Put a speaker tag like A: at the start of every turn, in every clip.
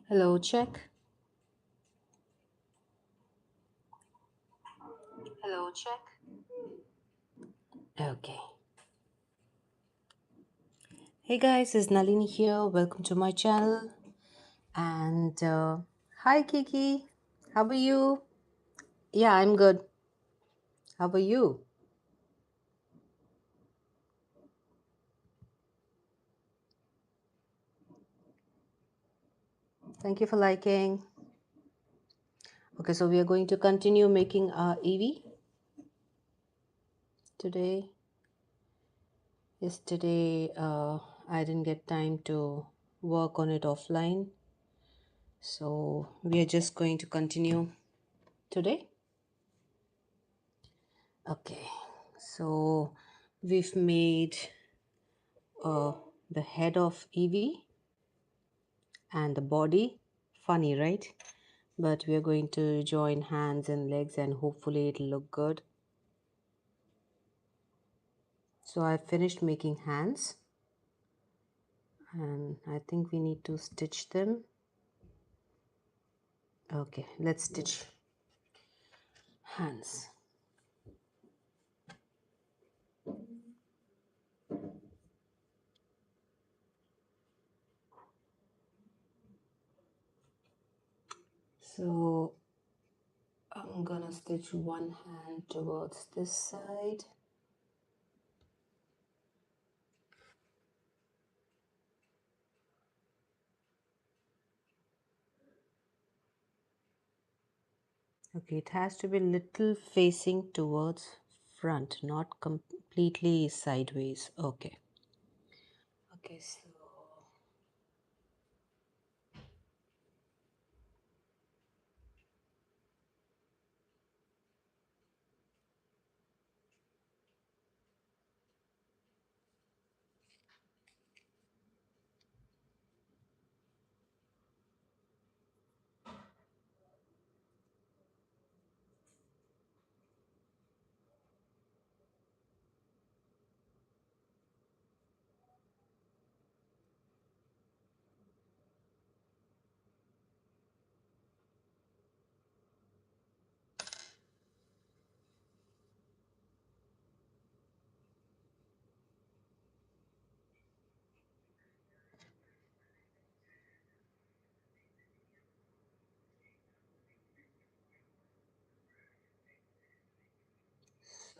A: Hello, check. Hello, check. Okay. Hey guys, it's Nalini here. Welcome to my channel. And hi Kiki. How are you? Yeah, I'm good. How are you? Thank you for liking. Okay, so we are going to continue making our EV today. Yesterday, I didn't get time to work on it offline. So we are just going to continue today. Okay, so we've made uh, the head of Evie and the body. Funny, right? But we are going to join hands and legs and hopefully it'll look good. So I finished making hands and I think we need to stitch them. Okay, let's stitch hands. So I'm gonna stitch one hand towards this side. Okay, it has to be little facing towards front, not completely sideways. Okay. Okay, so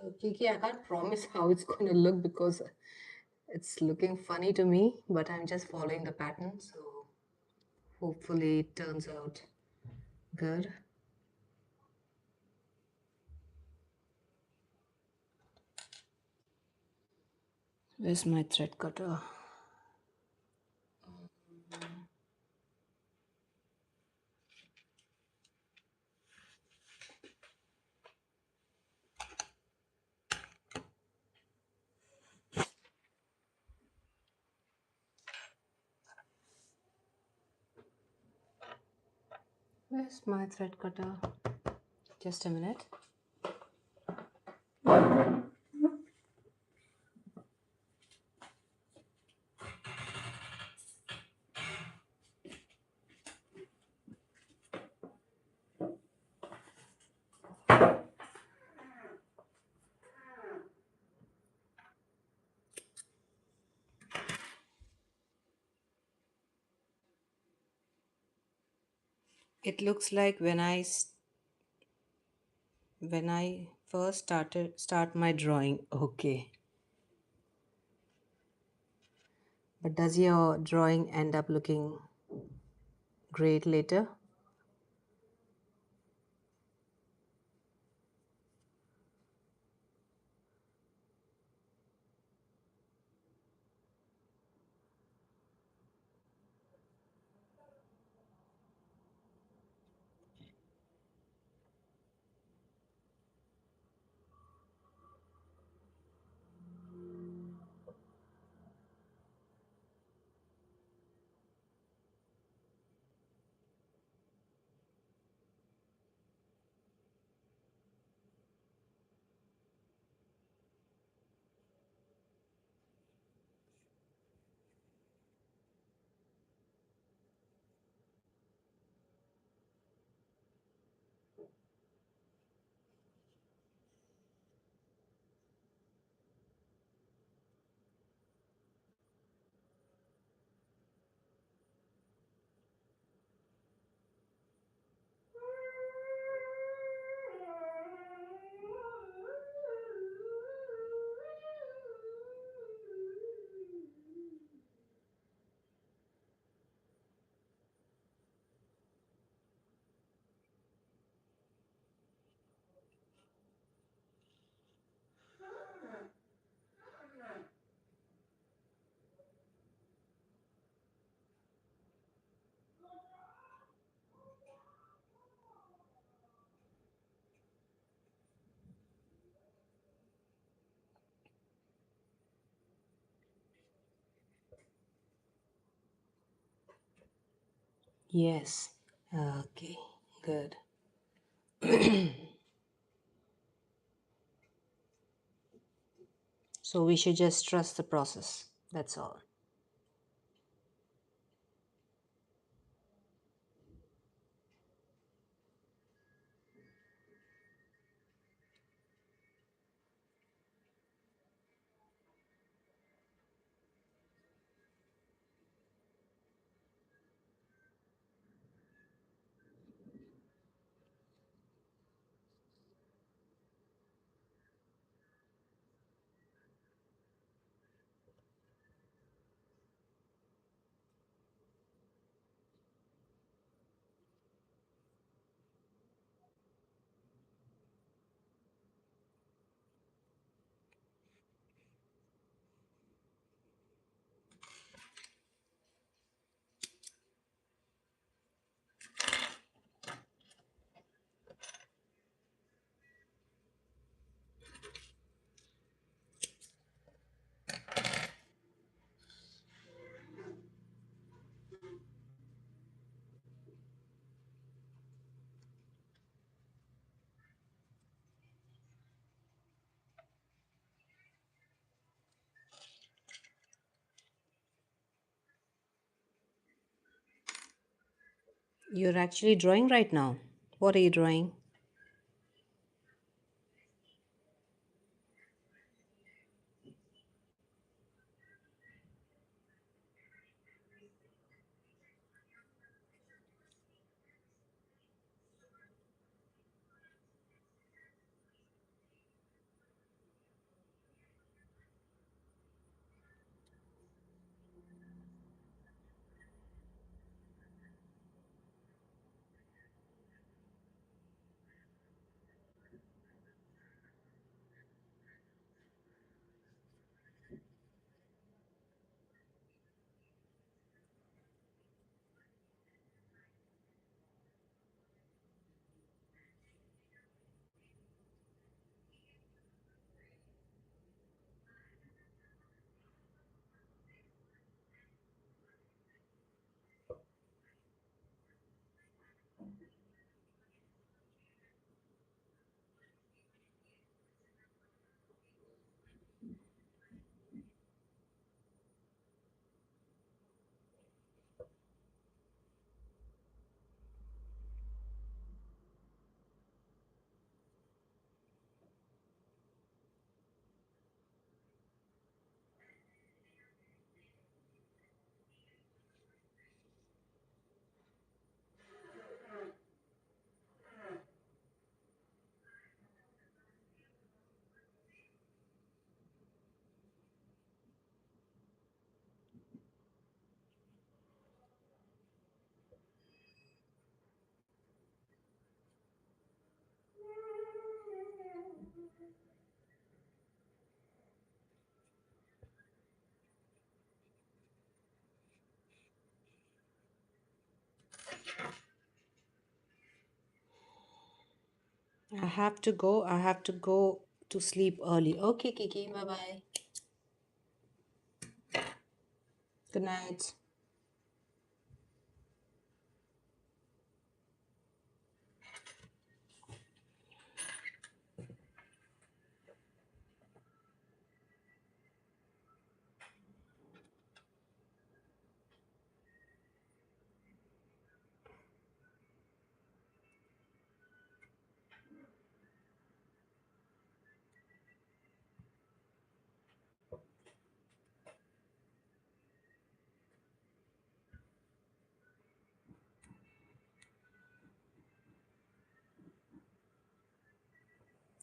A: So, Kiki, I can't promise how it's going to look because it's looking funny to me, but I'm just following the pattern. So, hopefully, it turns out good. Where's my thread cutter? Where's my thread cutter? Just a minute. It looks like when I first start my drawing. Okay, but does your drawing end up looking great later? Yes. Okay, good. So we should just trust the process. That's all. You're actually drawing right now. What are you drawing? I have to go. I have to go to sleep early. Okay, Kiki. Bye bye. Good night.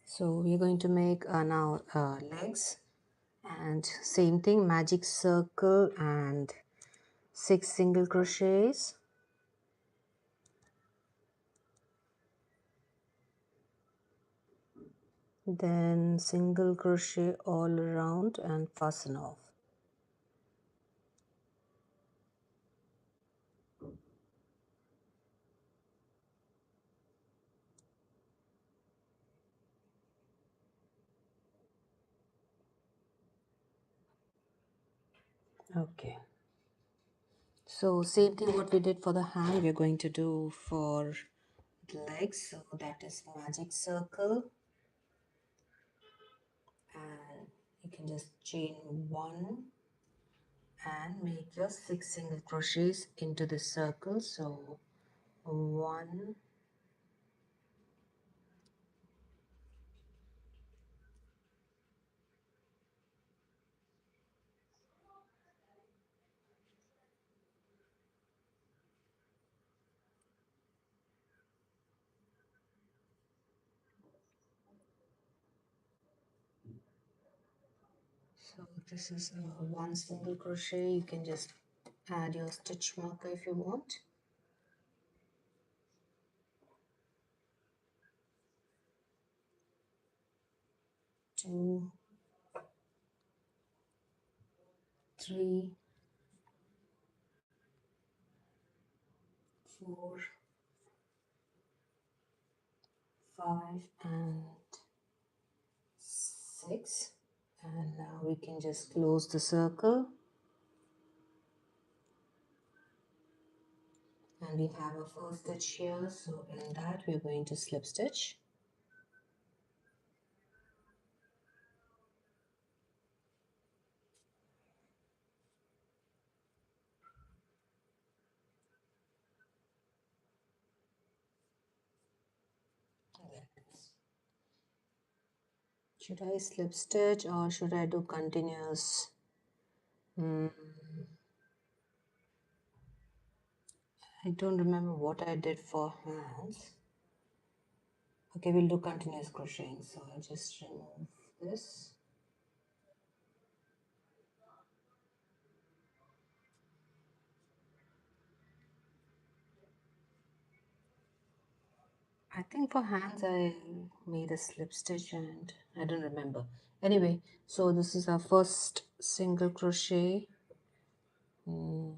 A: So we're going to make now legs, and same thing, magic circle and 6 single crochets, then single crochet all around and fasten off. Okay, So same thing what we did for the hand, we're going to do for the legs. So that is magic circle, and you can just chain one and make your 6 single crochets into the circle. So one, so this is one single crochet. You can just add your stitch marker if you want. Two, three, four, five, and six. And now we can just close the circle, and we have a first stitch here. So in that we're going to slip stitch. Should I slip stitch or should I do continuous? Hmm, I don't remember what I did for hands. Okay, we'll do continuous crocheting. So I'll just remove this. I think for hands I made a slip stitch and I don't remember. Anyway, so this is our first single crochet. Mm,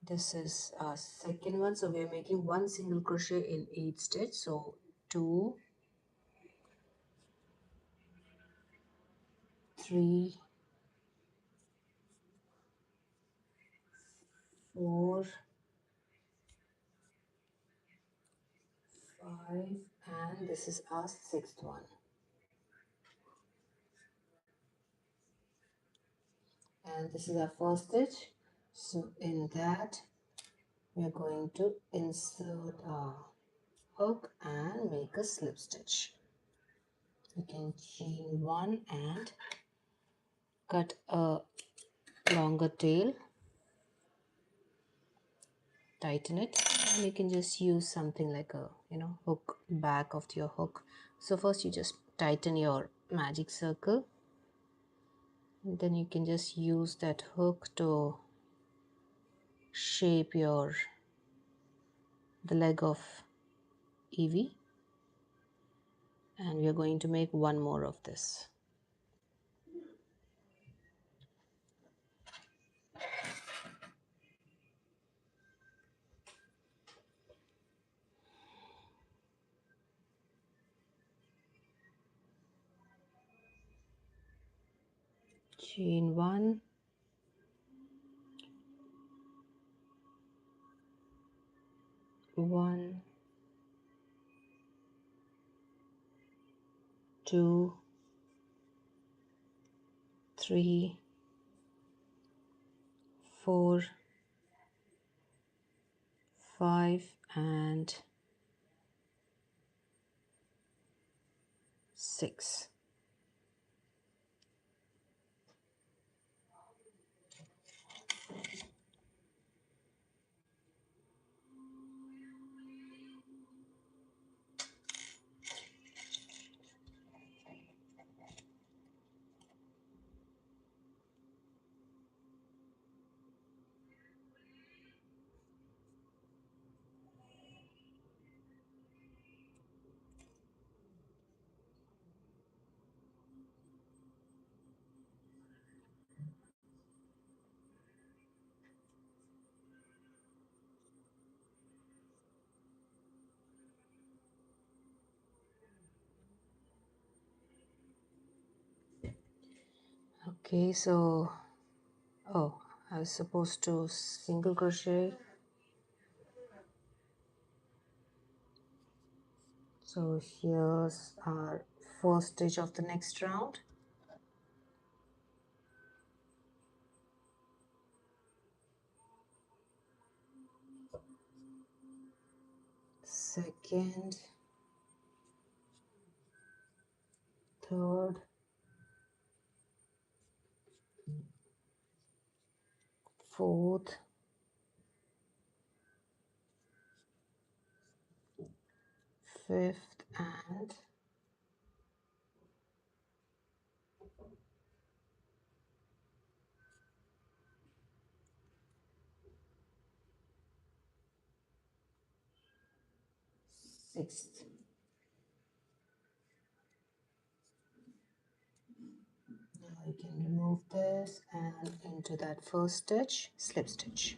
A: this is our second one. So we are making one single crochet in each stitch. So two, three, four, five, and this is our sixth one. And this is our first stitch. So in that we are going to insert our hook and make a slip stitch. You can chain one and cut a longer tail, tighten it, and you can just use something like a hook, back of your hook. So first you just tighten your magic circle, and then you can just use that hook to shape the leg of Evie, and we are going to make one more of this. Chain one, one, two, three, four, five, and six. Okay, so oh, I was supposed to single crochet. So here's our first stitch of the next round. Second, third, fourth, fifth, and sixth. Now you can remove this and into that first stitch, slip stitch.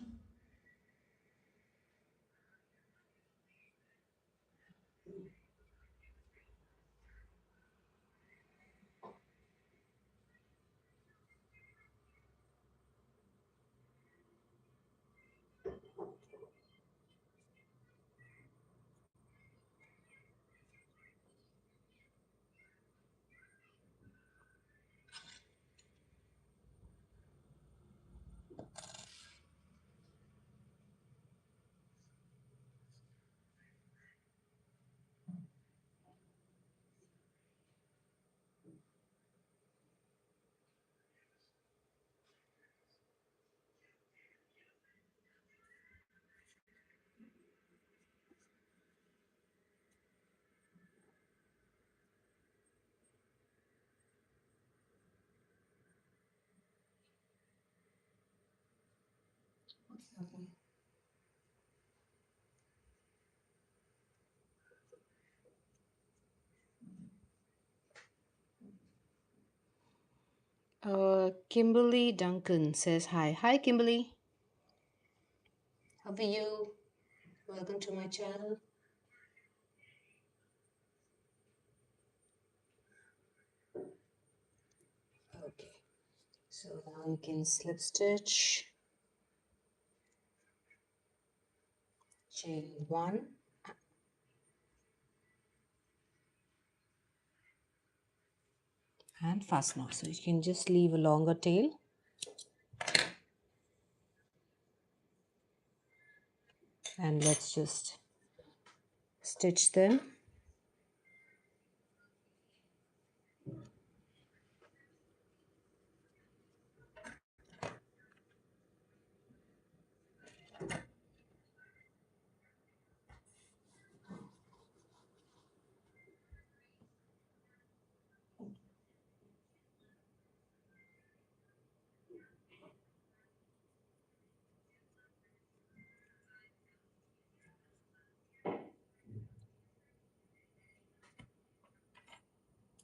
A: Okay. Kimberly Duncan says hi. Hi, Kimberly. How are you? Welcome to my channel. Okay. So now you can slip stitch, chain one, and fasten off. So you can just leave a longer tail. And let's just stitch them.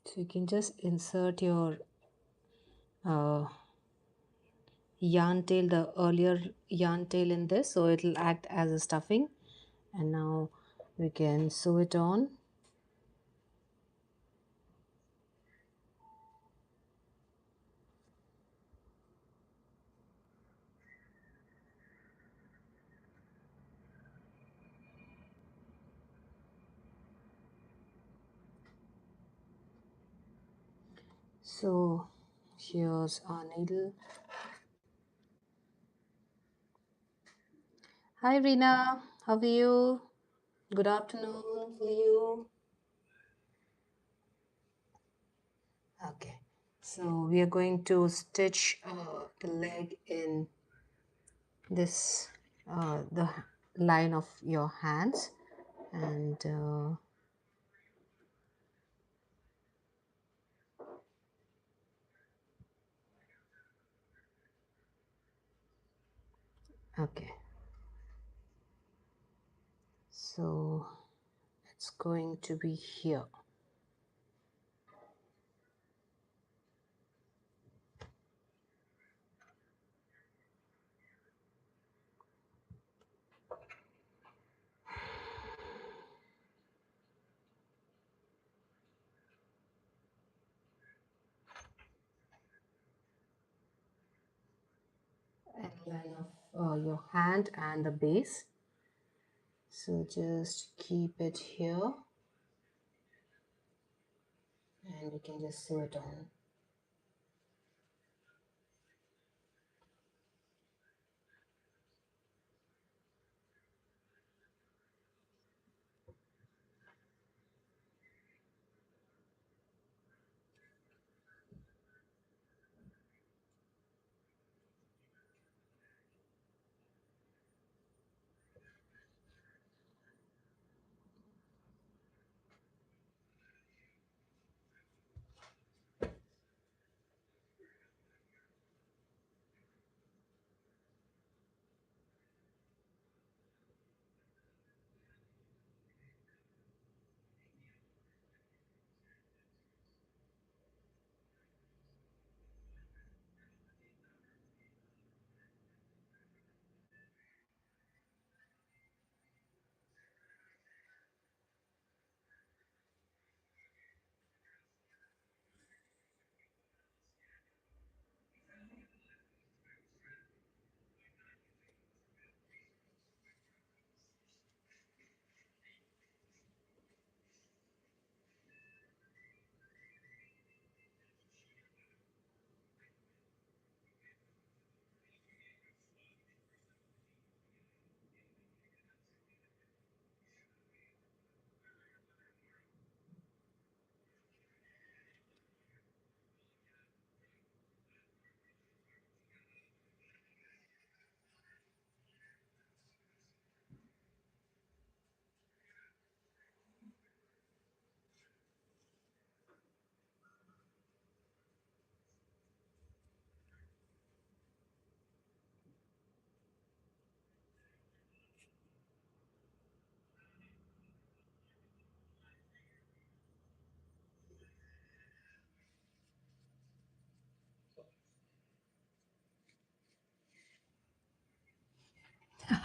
A: So you can just insert your uh, yarn tail, the earlier yarn tail in this, so it will act as a stuffing. And now we can sew it on. So here's our needle. Hi Rina, how are you? Good afternoon for you. Okay, so we are going to stitch the leg in this the line of your hands, and okay, so it's going to be here. outline of your hand and the base. So just keep it here and we can just sew it on.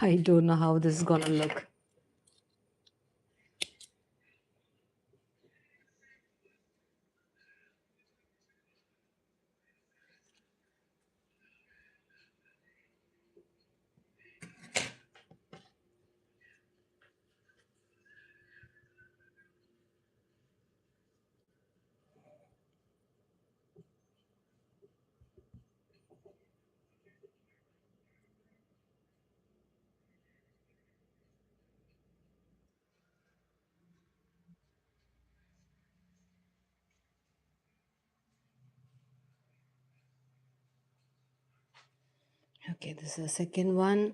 A: I don't know how this is gonna look. Okay, this is the second one.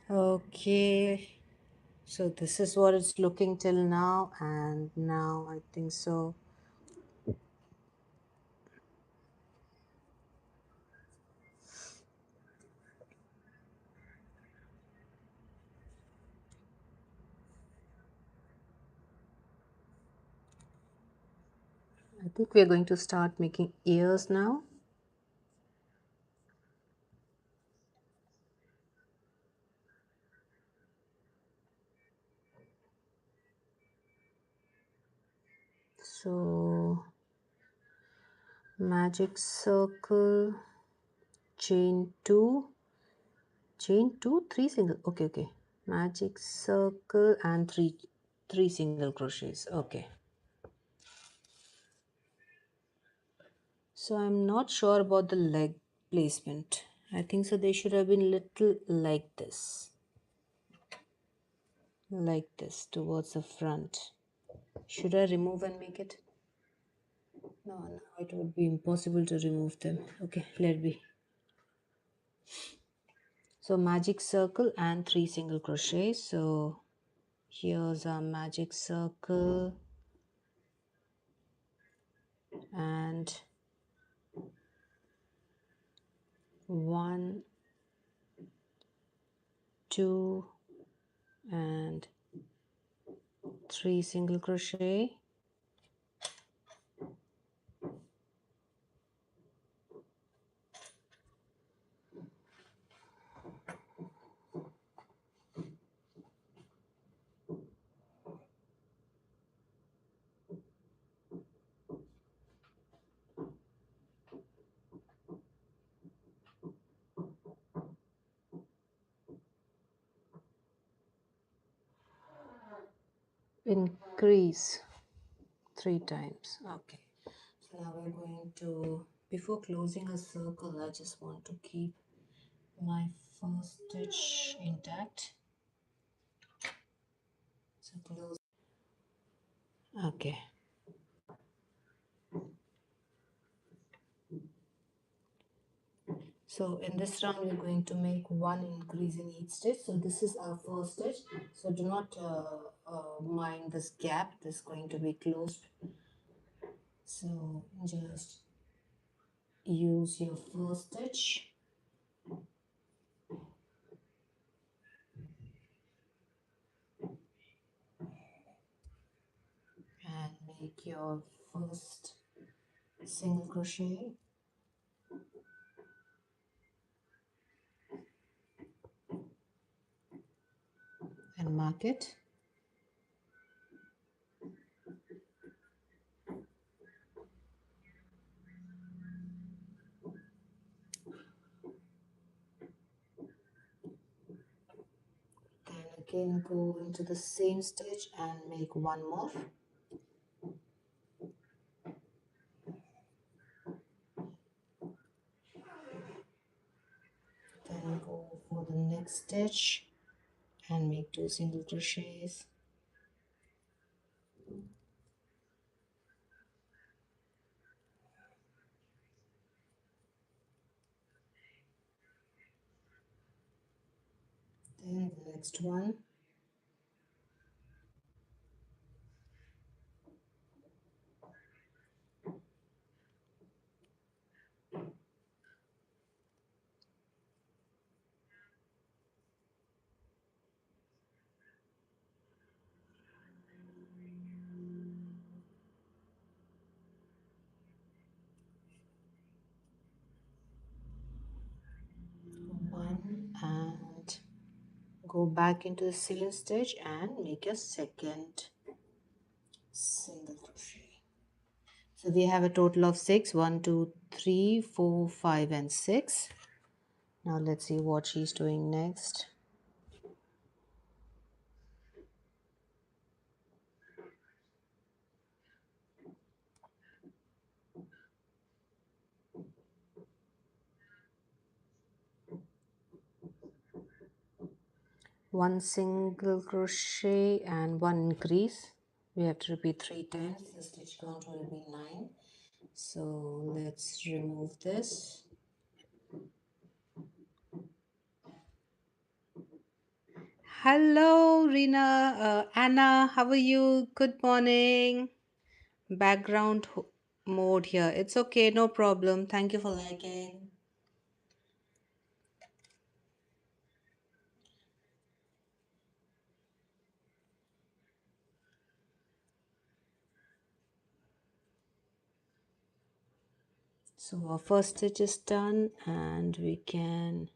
A: Okay, so this is what it's looking till now, and now I think so. I think we're going to start making ears now. So, magic circle, chain two, chain two, three single. Okay, okay. Magic circle and three single crochets. Okay. So I'm not sure about the leg placement. I think so they should have been little like this towards the front. Should I remove and make it? No, no, it would be impossible to remove them. Okay, let be. So magic circle and three single crochets. So here's our magic circle and one, two, and three single crochet. Increase three times. Okay. So now we're going to, before closing a circle, I just want to keep my first stitch intact. So close. Okay. So in this round, we're going to make one increase in each stitch. So this is our first stitch. So do not mind this gap. This is going to be closed. So just use your first stitch and make your first single crochet and mark it. Then again go into the same stitch and make one more. Then go for the next stitch and make two single crochets. Then the next one. One, and go back into the same stitch and make a second single crochet. So we have a total of 6. 1, 2, 3, 4, 5, and 6. Now let's see what she's doing next. One single crochet and one increase. We have to repeat 3 times. The stitch count will be 9. So let's remove this. Hello, Rina. Anna, how are you? Good morning. Background mode here. It's okay, no problem. Thank you for liking. So our first stitch is done and we can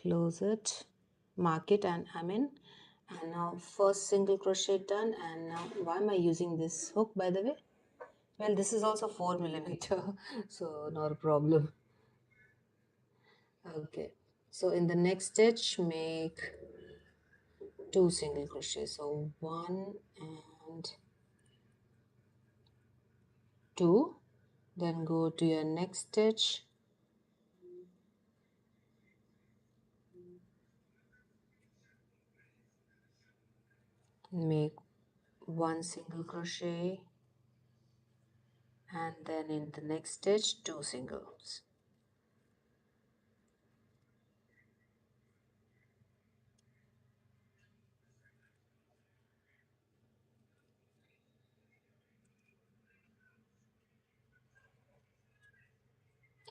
A: close it, mark it, and I'm in. And now first single crochet done. And now why am I using this hook, by the way? Well, this is also 4 millimeter, so not a problem. Okay, so in the next stitch make two single crochet, so one and two, then go to your next stitch, make one single crochet, and then in the next stitch two singles.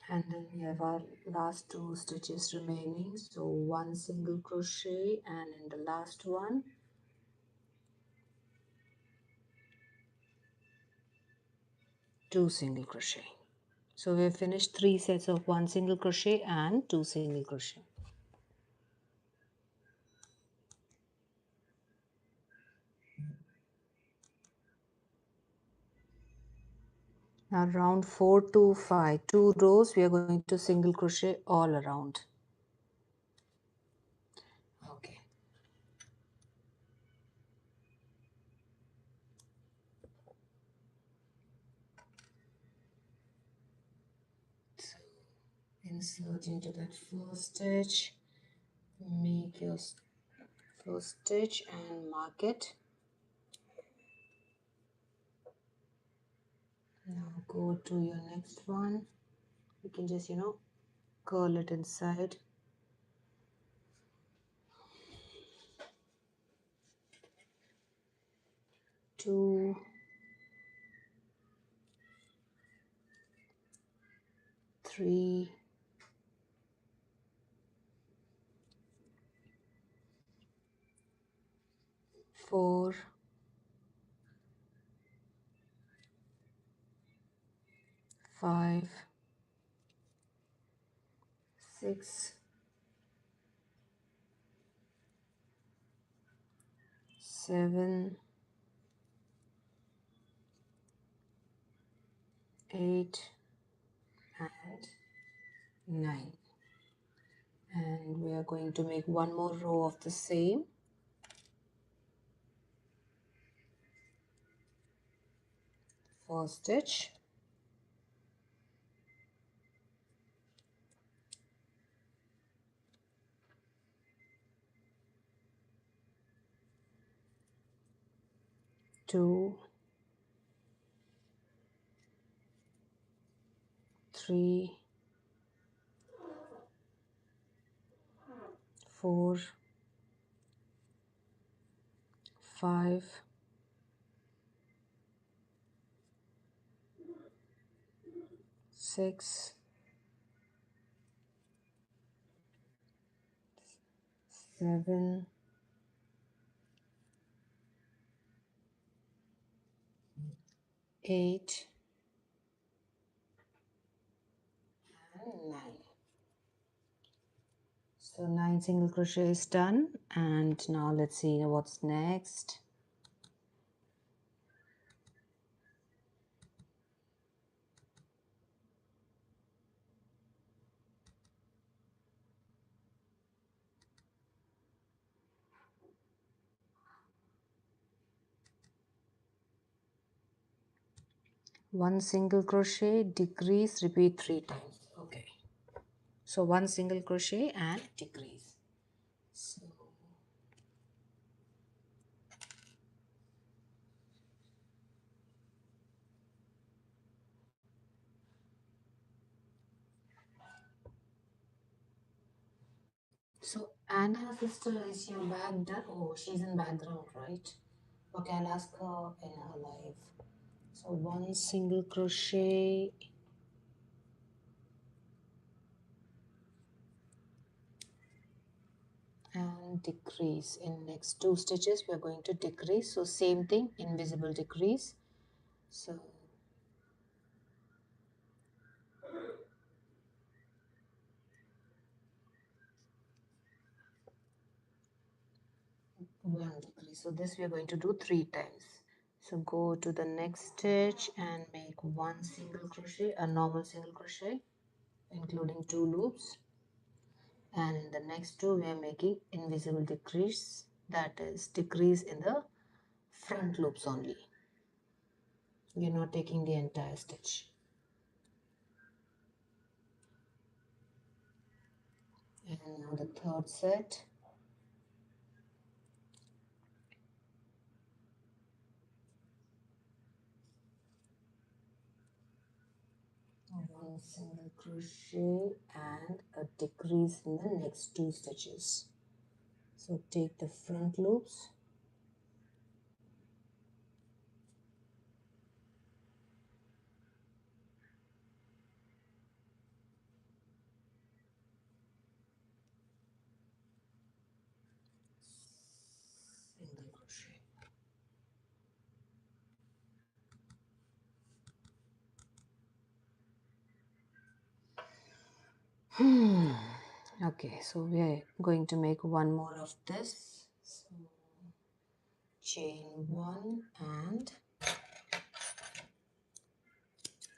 A: And then we have our last two stitches remaining, so one single crochet, and in the last one two single crochet. So we've finished three sets of one single crochet and two single crochet. Now round 4 to 5, 2 rows, we are going to single crochet all around. Okay. So insert into that first stitch, make your first stitch and mark it. Now go to your next one. You can just, curl it inside. Two, three, four, five, six, seven, 8, and 9. And we are going to make one more row of the same. First stitch, two, three, four, five, six, seven, 8, and 9. So 9 single crochet is done, and now let's see what's next. One single crochet, decrease, repeat 3 times. Okay, so one single crochet and decrease. So So Anna's sister, is your bag done? Oh, she's in background, right? Okay, I'll ask her in her life. So one single crochet and decrease. In next two stitches we are going to decrease. So same thing, invisible decrease. So one decrease. So this we are going to do 3 times. So go to the next stitch and make one single crochet, a normal single crochet, including 2 loops. And in the next two we are making invisible decrease, that is decrease in the front loops only. You're not taking the entire stitch. And now the third set. One single crochet and a decrease in the next 2 stitches. So take the front loops, single crochet. Okay, so we are going to make one more of this. So chain 1 and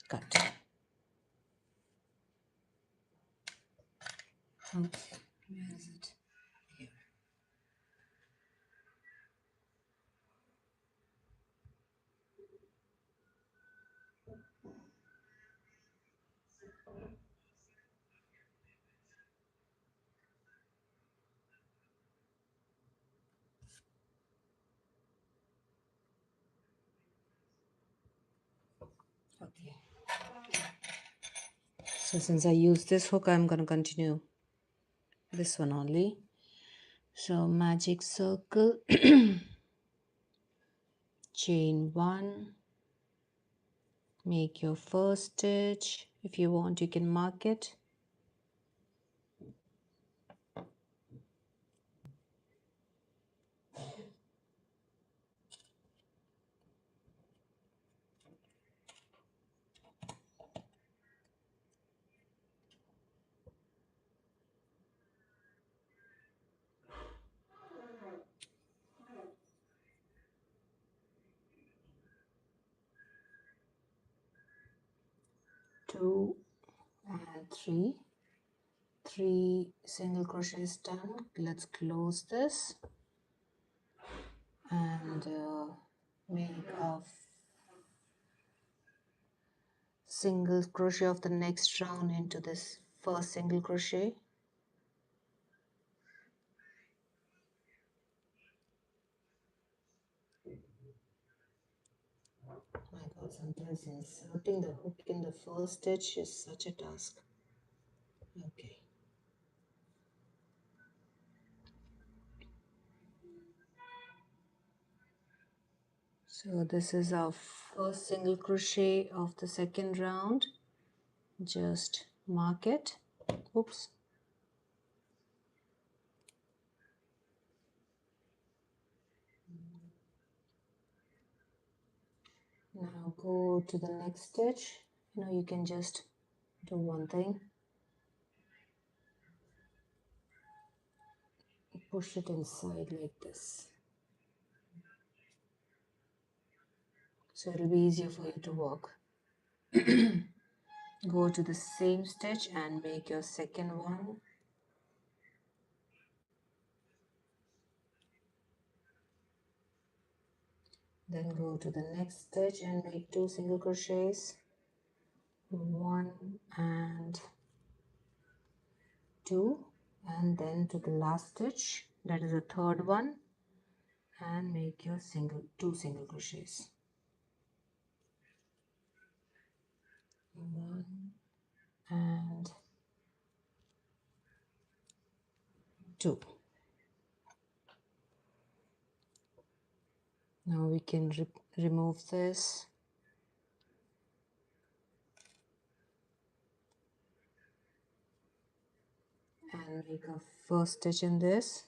A: cut. Okay, where is it? Here. Okay. So since I use this hook, I'm going to continue this one only. So magic circle, chain 1, make your first stitch. If you want, you can mark it. Two and three single crochets done. Let's close this and make a single crochet of the next round into this first single crochet. My god, sometimes inserting the hook in the first stitch is such a task. Okay. So this is our first single crochet of the second round. Just mark it. Oops. Now go to the next stitch. You can just do one thing. Push it inside like this. So it'll be easier for you to walk. Go to the same stitch and make your second one. Then go to the next stitch and make 2 single crochets. 1 and 2, and then to the last stitch, that is the third one, and make your 2 single crochets. 1 and 2. Now we can remove this and make a first stitch in this,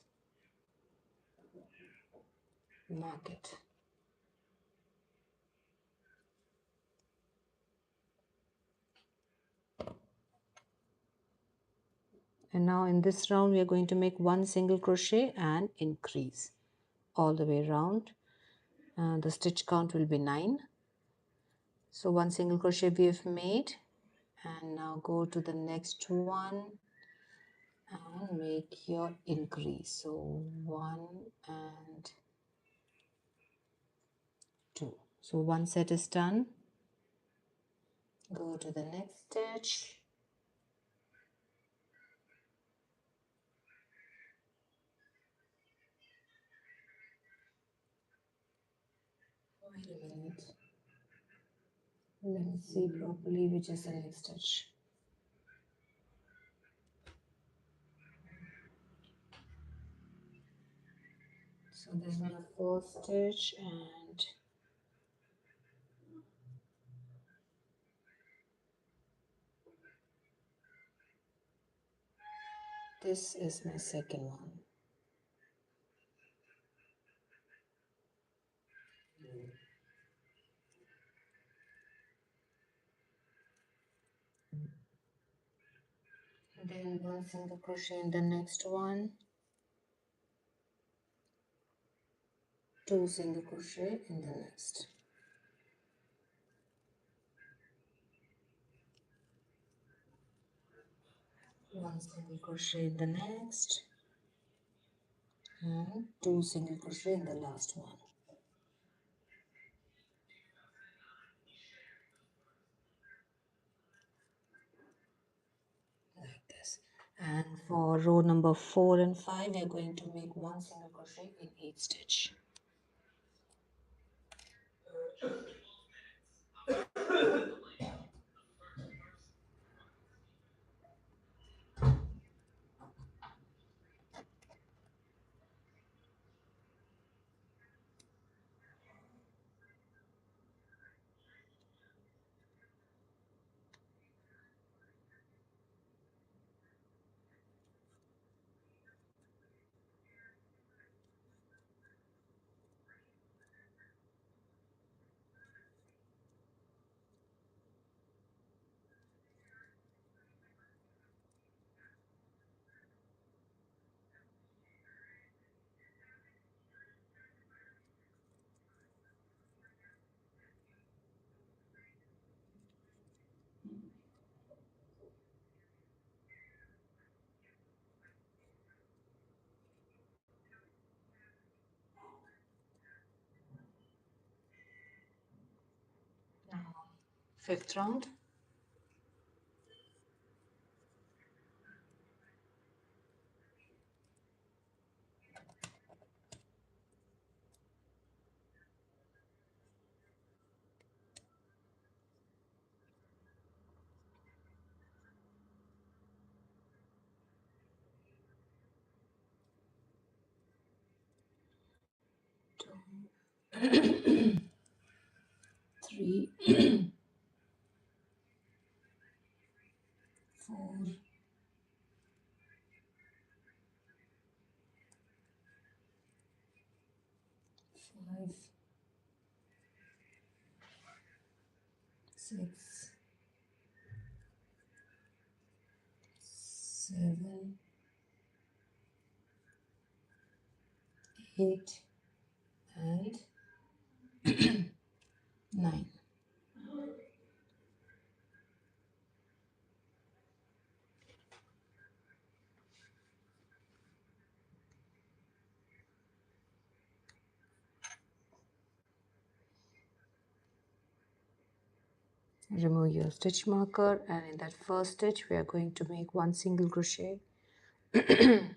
A: mark it. And now in this round we are going to make 1 single crochet and increase all the way around, and the stitch count will be 9. So 1 single crochet we have made, and now go to the next one and make your increase. So 1 and 2. So one set is done. Go to the next stitch. Wait a minute. Let me see properly which is the next stitch. So this is my first stitch, and this is my second one. Then 1 single crochet in the next one, 2 single crochet in the next, 1 single crochet in the next, and 2 single crochet in the last one, like this. And for row number 4 and 5 we are going to make 1 single crochet in each stitch. Now 5th round. Three, 4, 5, 6, 7, 8, and 9. Remove your stitch marker, and in that first stitch we are going to make 1 single crochet. And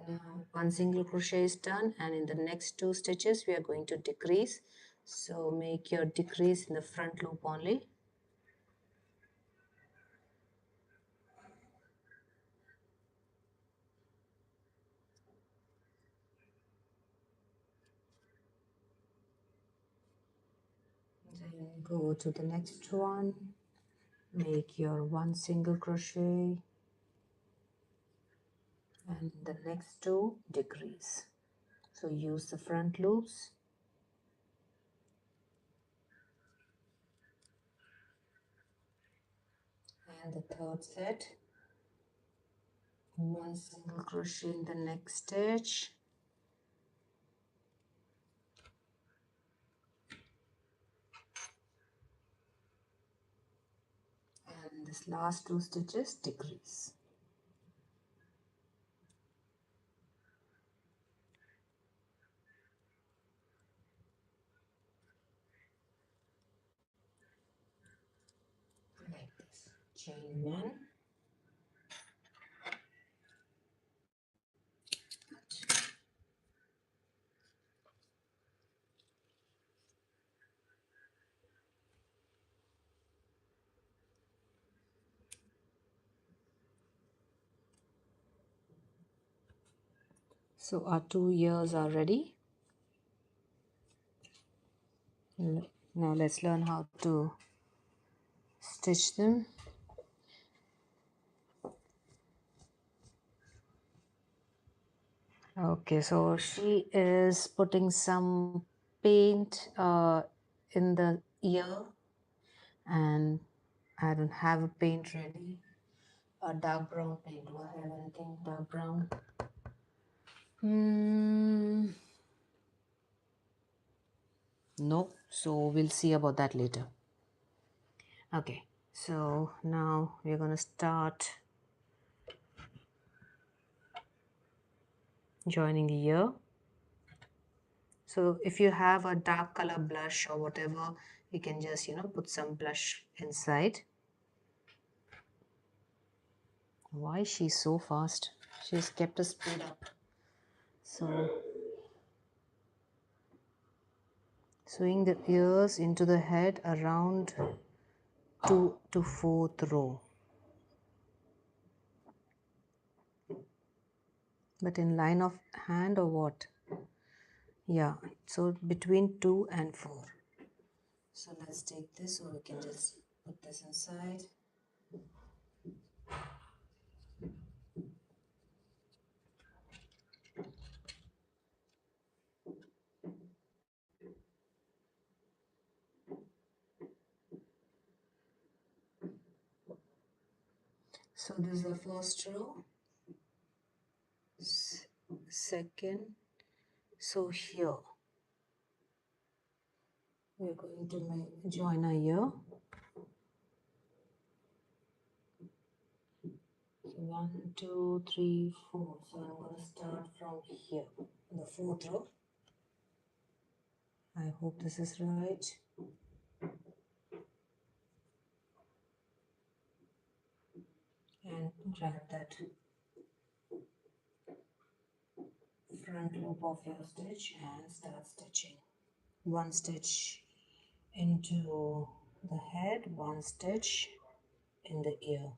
A: now one single crochet is done, and in the next two stitches we are going to decrease. So make your decrease in the front loop only. Then go to the next one, make your one single crochet, and the next two decrease. So use the front loops. And the third set, one single crochet in the next stitch, and this last two stitches decrease. Like this. Chain one, so our 2 ears are ready. Now let's learn how to stitch them. Okay, so she is putting some paint in the ear, and I don't have a paint ready. A dark brown paint. Do I have anything dark brown? No, so we'll see about that later. Okay, so now we're gonna start joining the ear. So if you have a dark color blush or whatever, you can just put some blush inside. Why is she so fast? She's kept a speed up. So sewing the ears into the head around 2 to 4th row. But in line of hand or what? Yeah, so between 2 and 4. So let's take this, or we can just put this inside. So this is the first row, second. So here we're going to join a ear. So 1, 2, 3, 4. So I'm going to start from here, the 4th row. I hope this is right. And grab that front loop of your stitch and start stitching. One stitch into the head, one stitch in the ear.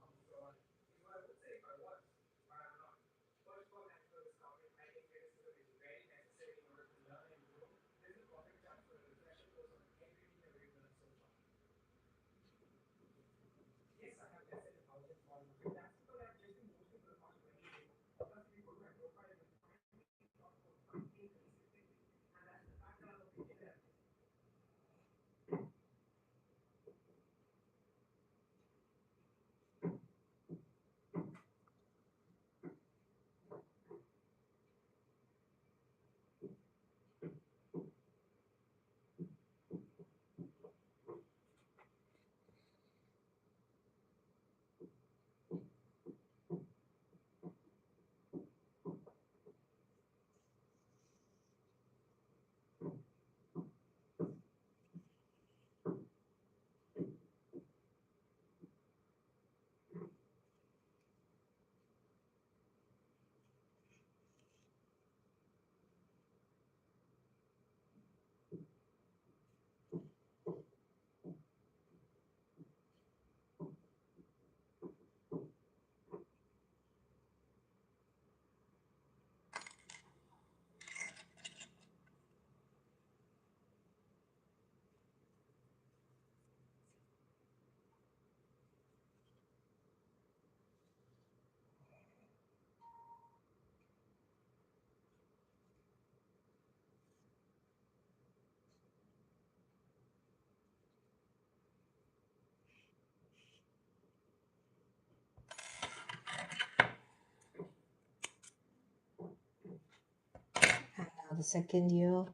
A: the second ear.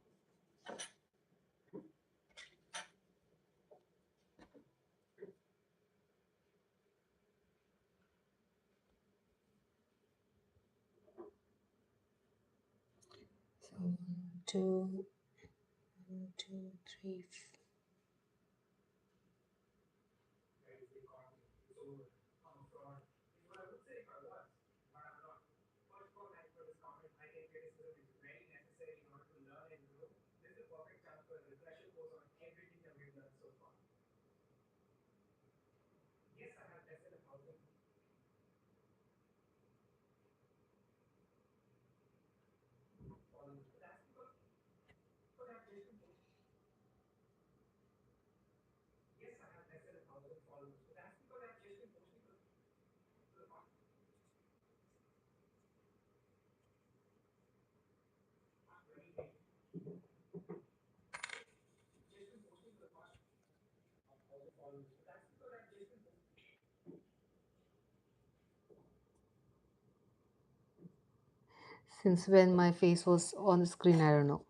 A: So one, two, three. Since when my face was on the screen, I don't know.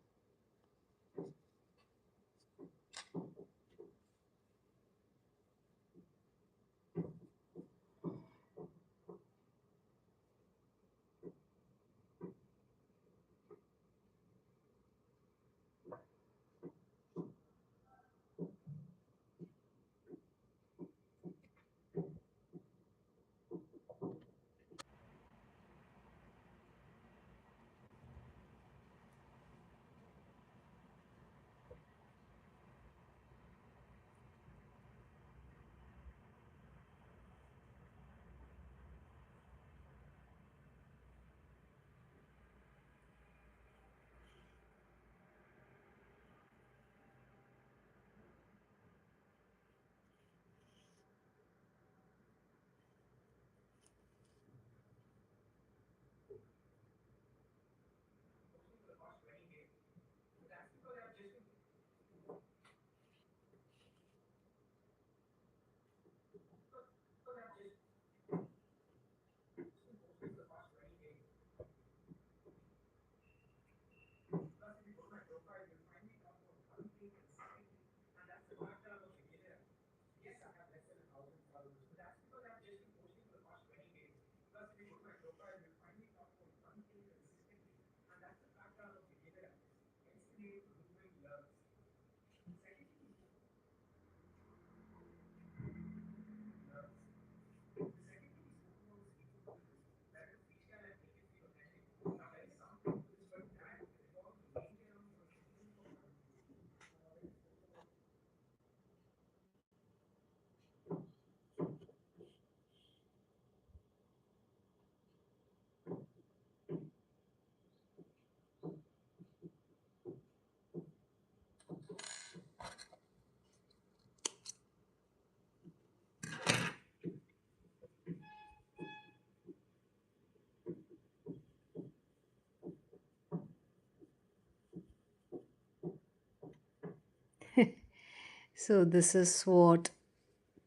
A: So this is what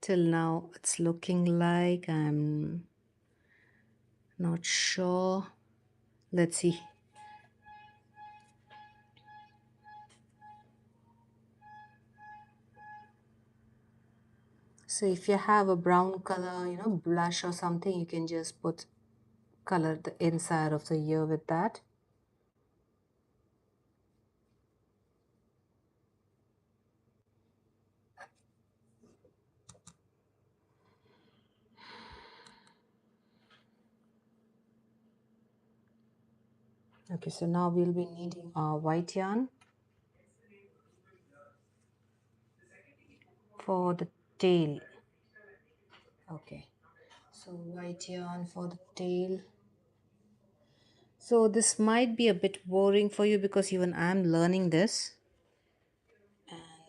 A: till now it's looking like. I'm not sure. Let's see. So if you have a brown color, blush or something, you can just put color the inside of the ear with that. Okay, so now we'll be needing a white yarn for the tail. Okay, so white yarn for the tail. So this might be a bit boring for you because even I'm learning this.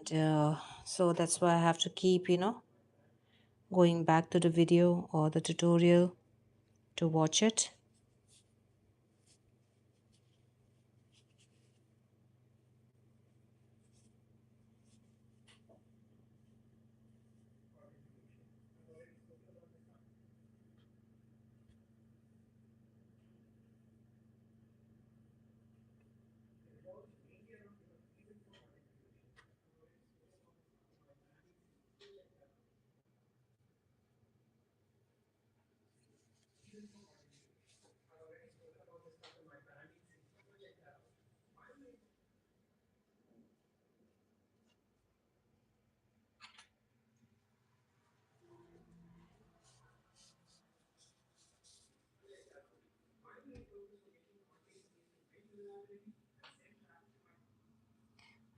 A: And so that's why I have to keep, going back to the video or the tutorial to watch it.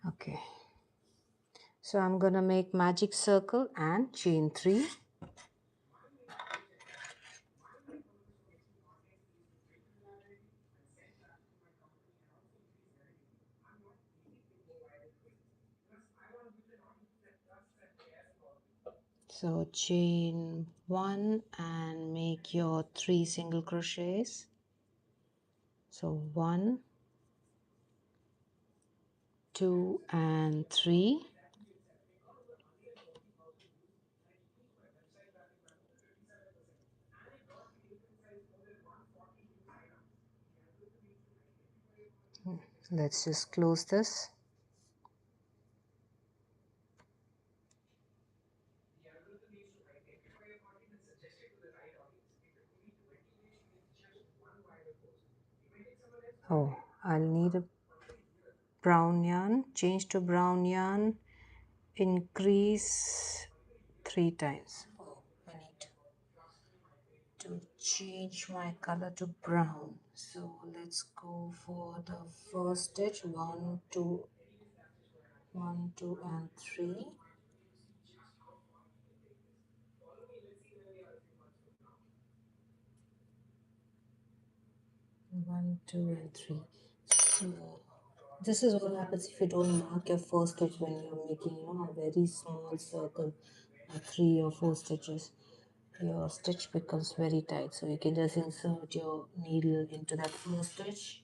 A: Okay, so I'm gonna make magic circle and chain 3. So chain 1 and make your 3 single crochets. So 1, 2 and 3. Let's just close this. Oh, I'll need a brown yarn. Change to brown yarn. Increase 3 times. Oh, I need to change my color to brown. So let's go for the first stitch. 1, 2, 1, 2 and 3. 1, 2 and 3. So this is what happens if you don't mark your first stitch when you're making, a very small circle, 3 or 4 stitches. Your stitch becomes very tight. So you can just insert your needle into that first stitch.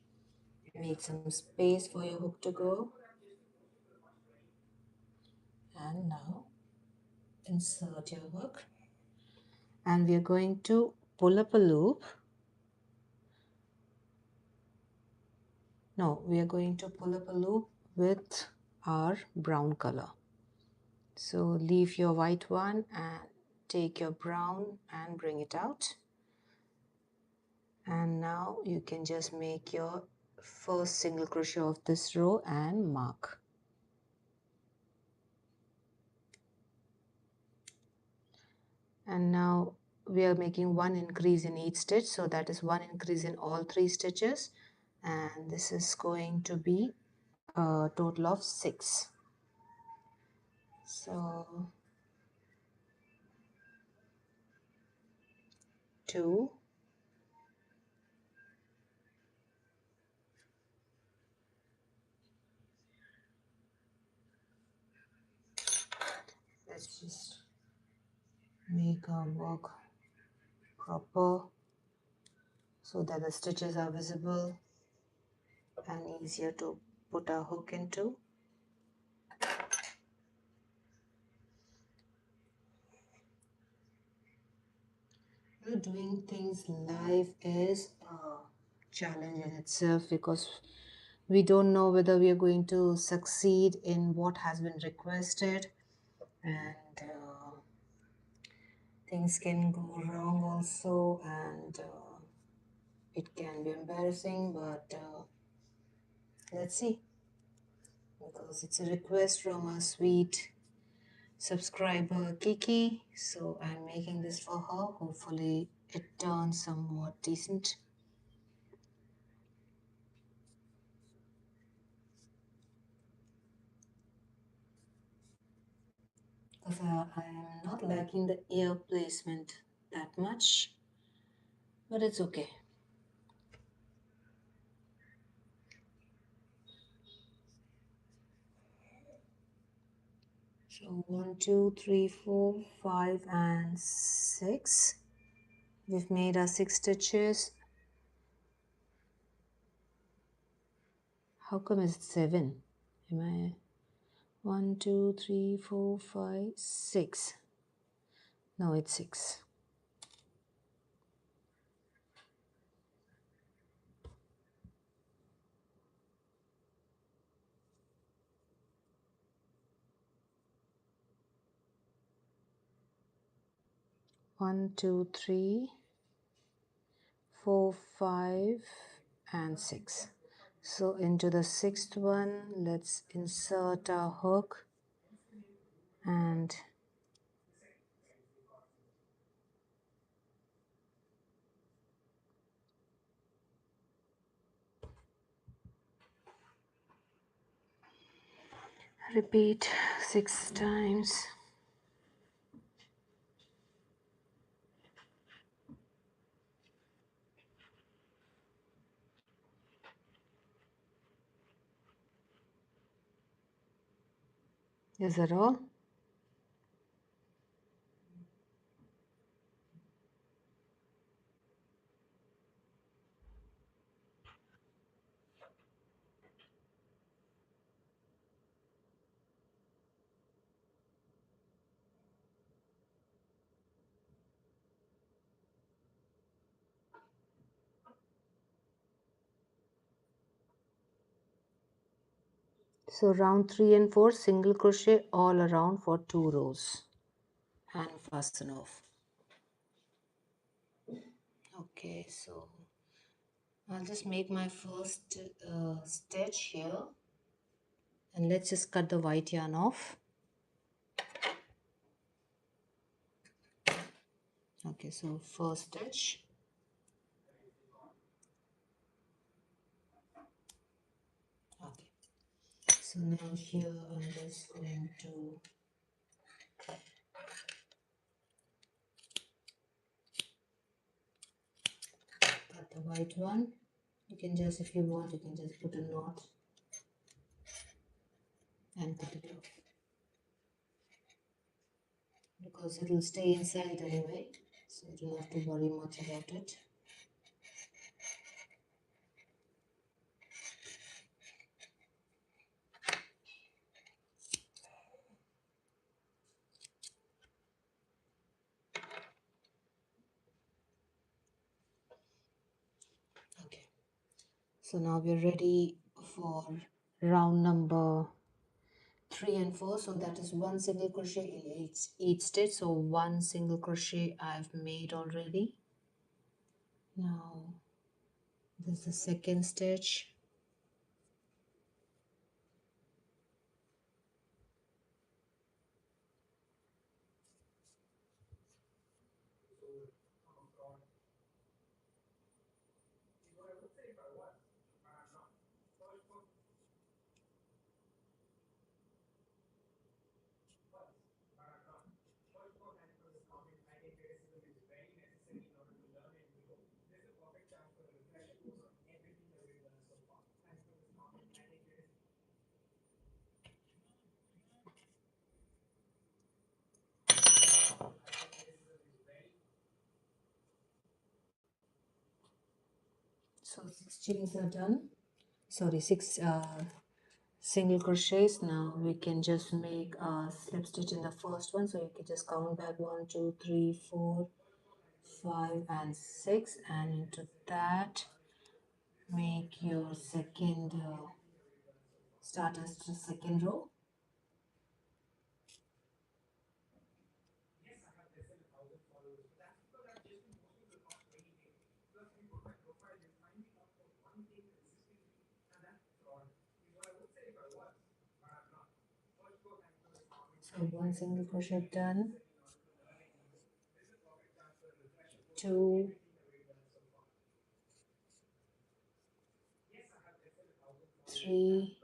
A: Make some space for your hook to go. And now insert your hook. And we are going to pull up a loop. No, we are going to pull up a loop with our brown color. So leave your white one and take your brown and bring it out. And now you can just make your first single crochet of this row and mark. And now we are making 1 increase in each stitch, so that is 1 increase in all 3 stitches, and this is going to be a total of 6. So 2, let's just make our work proper so that the stitches are visible and easier to put our hook into. Doing things live is a challenge in itself because we don't know whether we are going to succeed in what has been requested, and things can go wrong also, and it can be embarrassing, but let's see, because it's a request from a sweet subscriber Kiki, so I'm making this for her. Hopefully it turns somewhat decent. Because I am not liking the ear placement that much, but it's okay. So 1, 2, 3, 4, 5 and 6. We've made our 6 stitches. How come it's 7? Am I 1, 2, 3, 4, 5, 6? No, it's 6. 1, 2, 3, 4, 5 and 6. So into the 6th one, let's insert our hook and Repeat 6 times. Is that all? So round 3 and 4 single crochet all around for 2 rows and fasten off. Okay, so I'll just make my first stitch here, and let's just cut the white yarn off. Okay, so first stitch. Okay, so now here I'm just going to cut the white one. You can just, if you want, you can just put a knot and cut it off, because it will stay inside anyway, so you don't have to worry much about it. Okay, so now we're ready for round number 3 and 4. So that is one single crochet in each stitch. So one single crochet I've made already. Now this is the second stitch. So 6 chains are done. Sorry, 6 single crochets. Now we can just make a slip stitch in the first one. So you can just count back 1, 2, 3, 4, 5 and 6, and into that make your second start as the second row. So one single crochet done, 2, 3,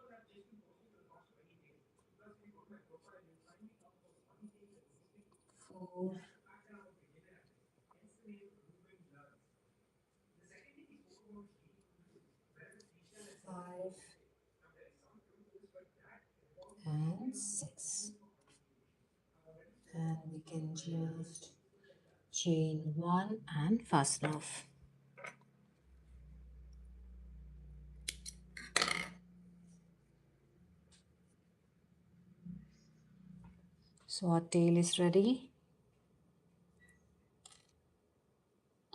A: 4, 5 and 6, and we can just chain 1 and fasten off. So our tail is ready.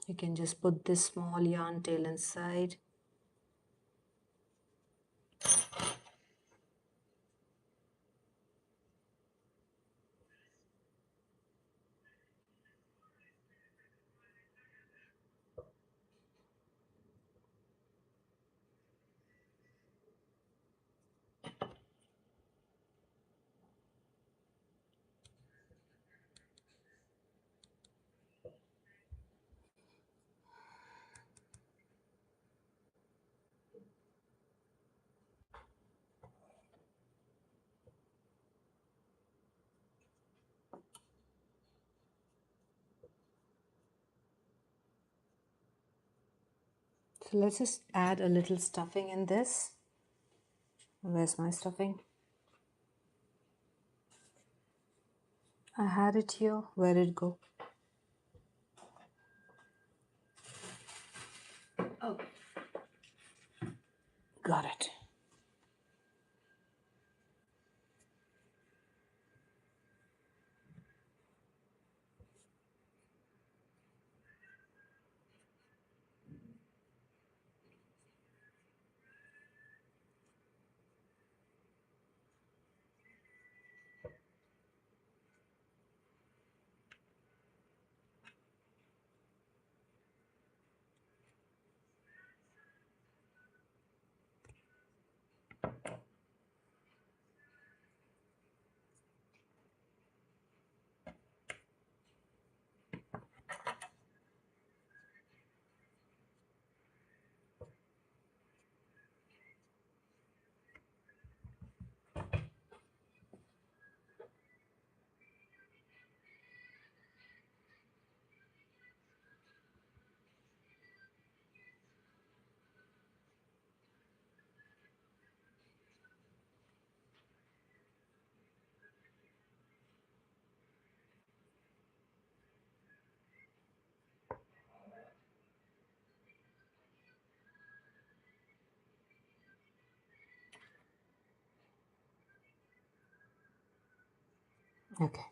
A: You can just put this small yarn tail inside. So let's just add a little stuffing in this. Where's my stuffing? I had it here. Where did it go? Oh, got it. Okay.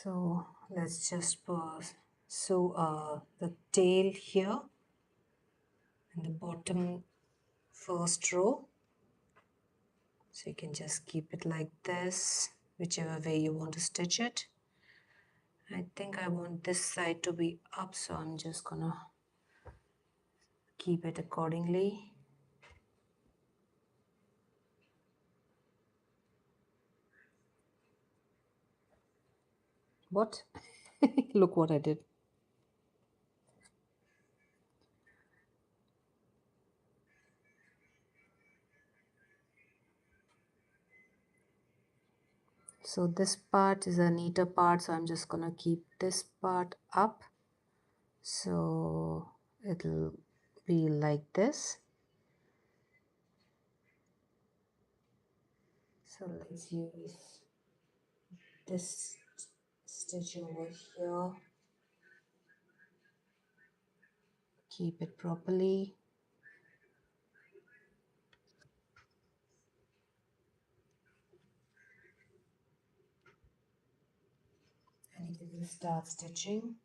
A: So let's just pause. So the tail here in the bottom first row. So you can just keep it like this, whichever way you want to stitch it. I think I want this side to be up, so I'm just gonna keep it accordingly. What? Look what I did. So this part is a neater part, so I'm just gonna keep this part up. So it'll be like this. So let's use this stitch over here. Keep it properly. And you can start stitching.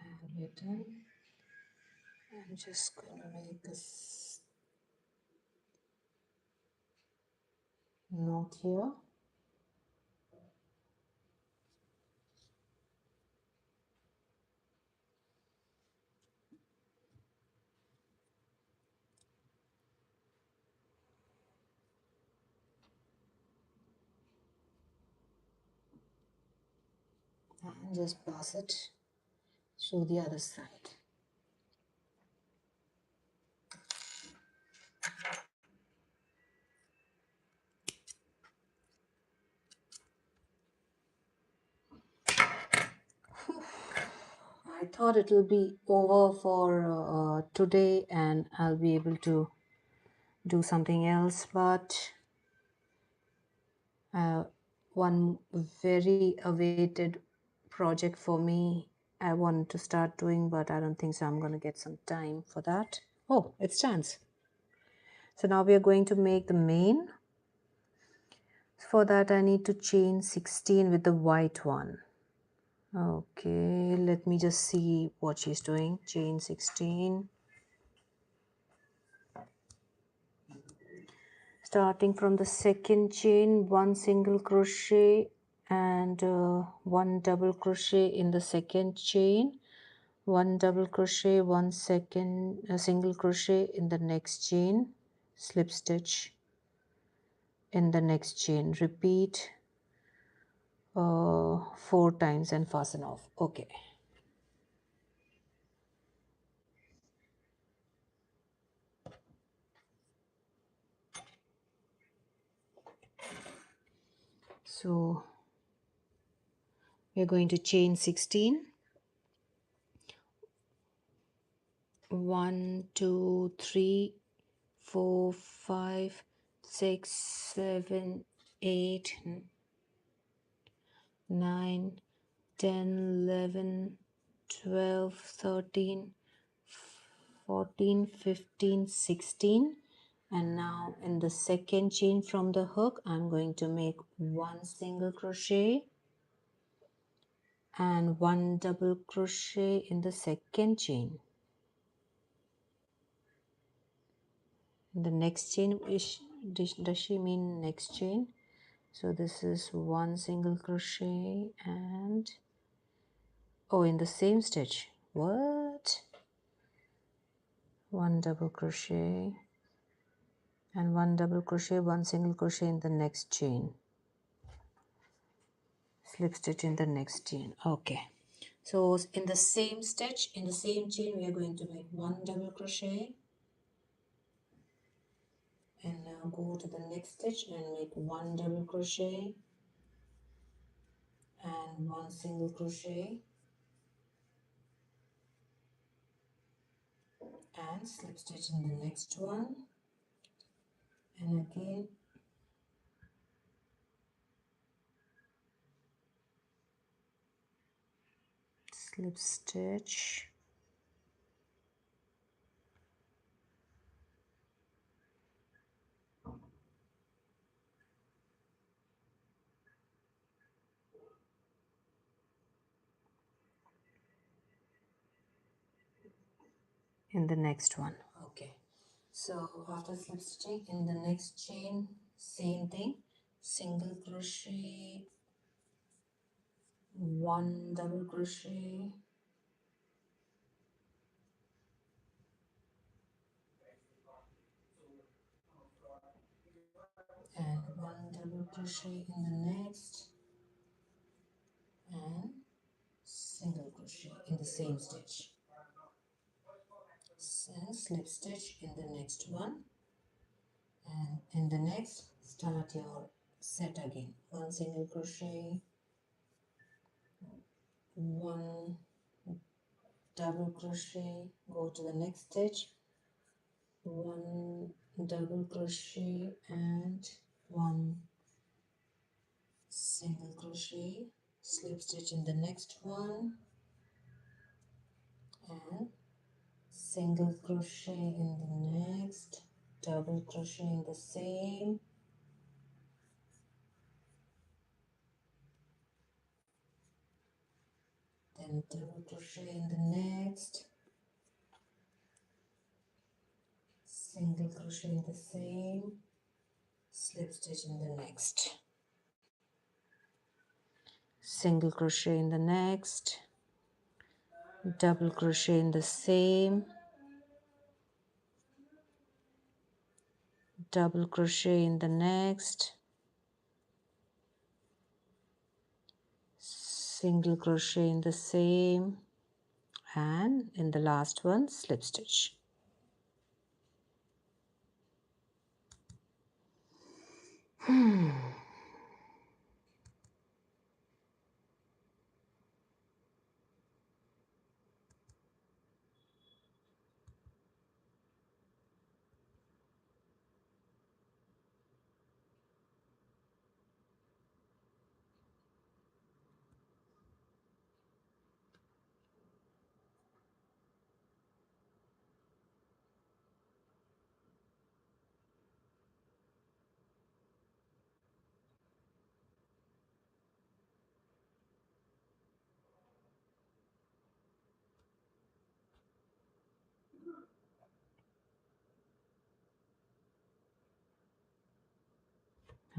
A: And we're done. I'm just gonna make this knot here. and just pass it through the other side. I thought it will be over for today and I'll be able to do something else, but uh, one very awaited project for me I want to start doing, but I don't think so. I'm going to get some time for that. Oh, it stands. So now we are going to make the main. For that, I need to chain 16 with the white one. Okay, let me just see what she's doing. Chain 16. Starting from the second chain, one single crochet and one double crochet in the second chain, one double crochet, one second single crochet in the next chain, slip stitch in the next chain. Repeat 4 times and fasten off. Okay. So we're going to chain 16. 1, 2, 3, 4, 5, 6, 7, 8, 9, 10, 11, 12, 13, 14, 15, 16. And now in the second chain from the hook, I'm going to make one single crochet and one double crochet in the second chain. In the next chain, does she mean next chain? So this is one single crochet and oh, in the same stitch. What? One double crochet and one double crochet, one single crochet in the next chain. Slip stitch in the next chain. Okay. So in the same stitch, in the same chain, we are going to make one double crochet and now go to the next stitch and make one double crochet and one single crochet and slip stitch in the next one, and again slip stitch in the next one. Okay, so after slip stitching in the next chain, same thing, single crochet, one double crochet and one double crochet in the next and single crochet in the same stitch and slip stitch in the next one, and in the next start your set again, one single crochet, one double crochet, go to the next stitch, one double crochet and one single crochet, slip stitch in the next one and single crochet in the next, double crochet in the same, then double crochet in the next, single crochet in the same, slip stitch in the next, single crochet in the next, double crochet in the same, double crochet in the next, single crochet in the same, and in the last one slip stitch.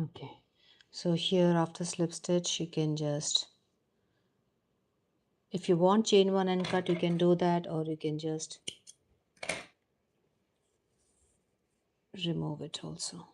A: Okay, so here after slip stitch you can just, if you want chain one and cut, you can do that, or you can just remove it also.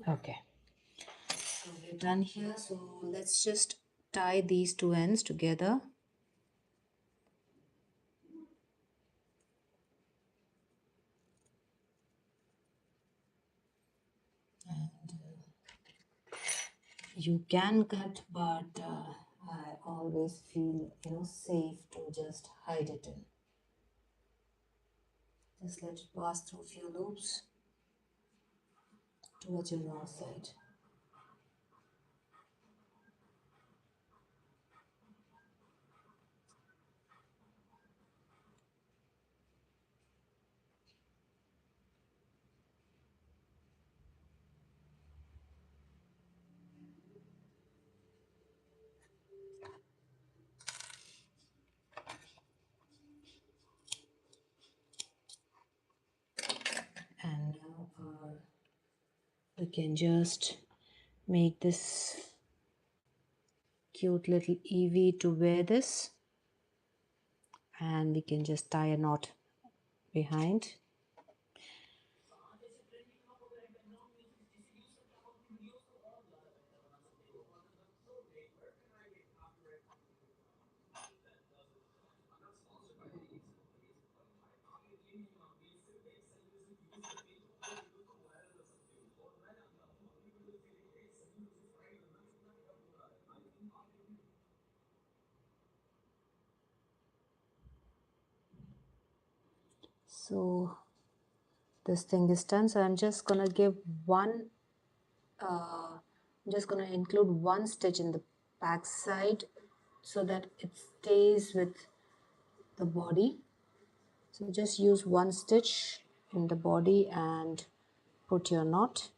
A: Okay, so we're done here. So let's just tie these two ends together. You can cut, but I always feel, safe to just hide it in. Just let it pass through a few loops towards your wrong side. And now we can just make this cute little Evie to wear this, and we can just tie a knot behind. So this thing is done. So I'm just gonna give one, I'm just gonna include one stitch in the back side so that it stays with the body. So just use one stitch in the body and put your knot.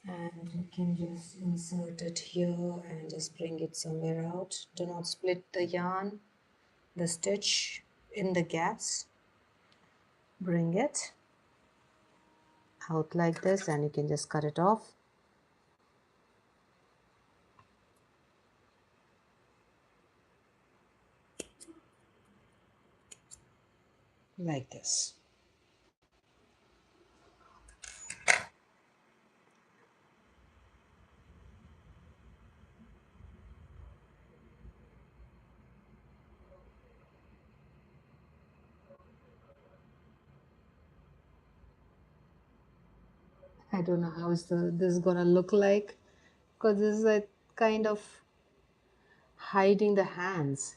A: And you can just insert it here and just bring it somewhere out. Do not split the yarn, the stitch in the gaps. Bring it out like this and you can just cut it off like this. I don't know how is this gonna look like, because this is a kind of hiding the hands.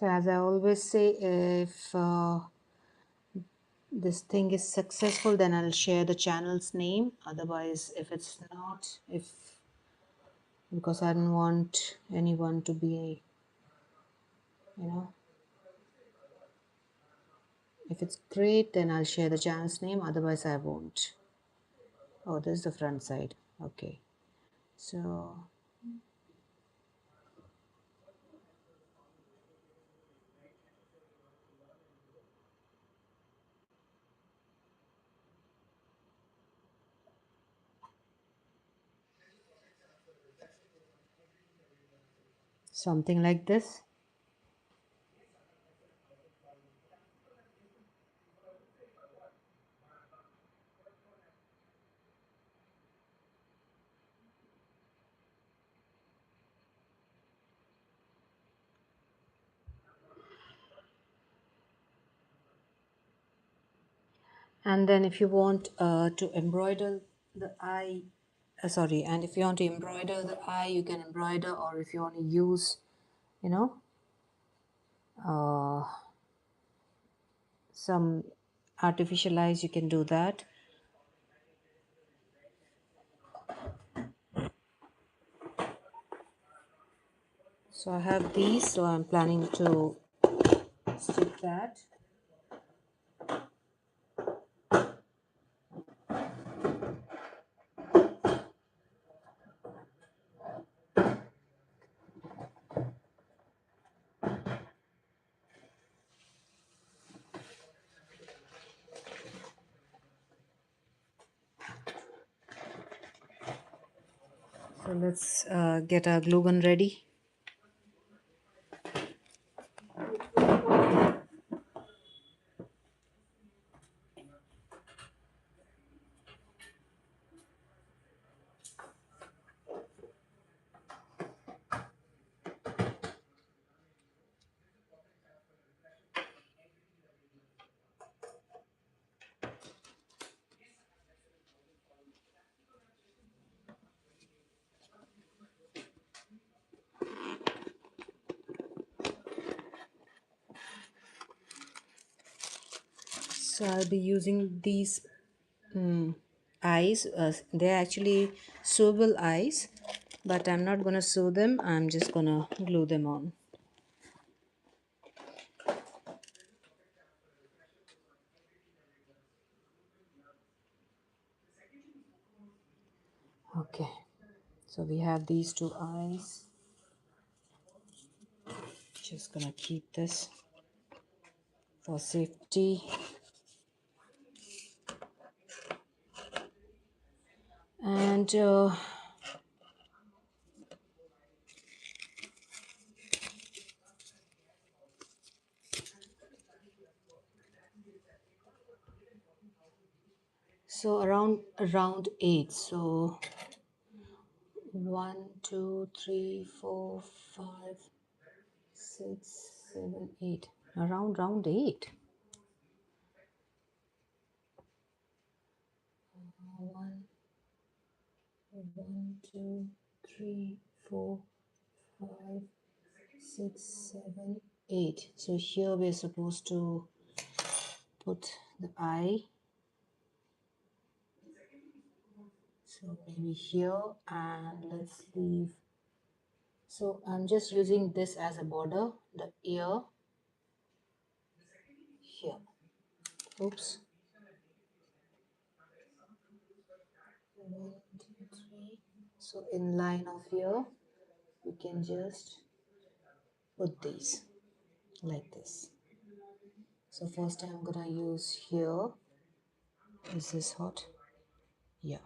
A: So as I always say, if this thing is successful, then I'll share the channel's name. Otherwise, if it's not, if because I don't want anyone to be, you know, if it's great, then I'll share the channel's name. Otherwise, I won't. Oh, this is the front side. Okay. So something like this. And then if you want to embroider the eye, sorry, and if you want to embroider the eye, you can embroider, or if you want to use, you know, uh, some artificial eyes, you can do that. So I have these, so I'm planning to stick that. So let's get our glue gun ready. So I'll be using these eyes. They're actually sewable eyes, but I'm not gonna sew them. I'm just gonna glue them on. Okay, so we have these two eyes. Just gonna keep this for safety. And so around 8. So 1, 2, 3, 4, 5, 6, 7, 8. Around 8. 1, 1, 2, 3, 4, 5, 6, 7, 8. So here we're supposed to put the eye. So maybe here, and let's leave. So I'm just using this as a border, the ear here. Oops. 1, 2, 3. So in line of here, we can just put these like this. So first I'm gonna use here. Is this hot? Yeah.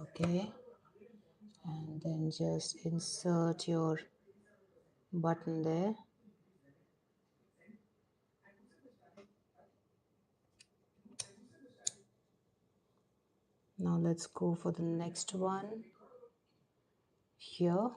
A: Okay. And then just insert your button there. Now let's go for the next one here.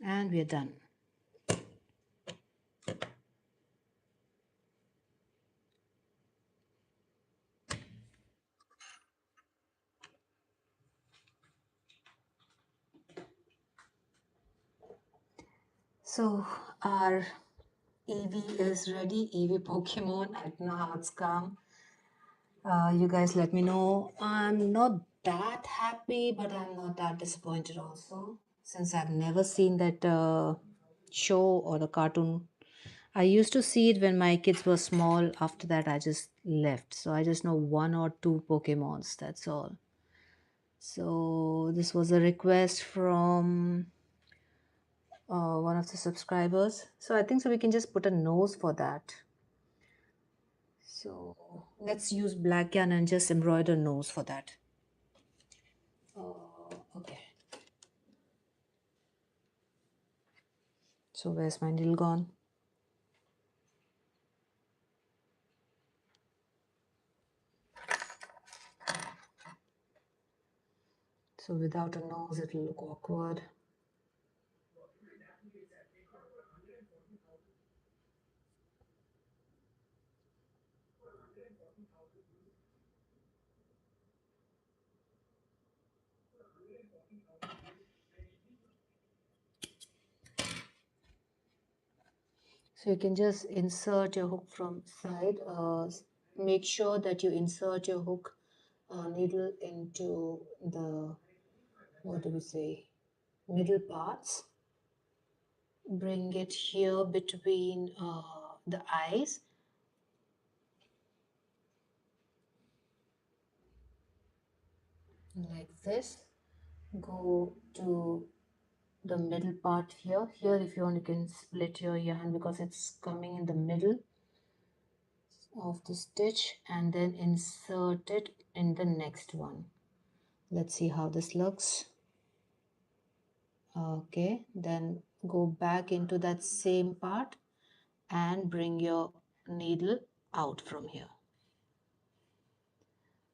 A: And we're done. So our Eevee is ready. Eevee Pokemon. I don't know how it's come. You guys let me know. I'm not that happy, but I'm not that disappointed also. Since I've never seen that show or the cartoon. I used to see it when my kids were small. After that, I just left. So I just know one or two Pokemons. That's all. So this was a request from one of the subscribers. So I think so we can just put a nose for that. So let's use black yarn and just embroider nose for that. Okay. So where's my needle gone? So without a nose, it'll look awkward. So you can just insert your hook from side. Make sure that you insert your hook needle into the, what do we say, middle parts. Bring it here between the eyes, like this. Go to the middle part here. Here, if you want, you can split your yarn because it's coming in the middle of the stitch, and then insert it in the next one. Let's see how this looks. Okay, then go back into that same part and bring your needle out from here.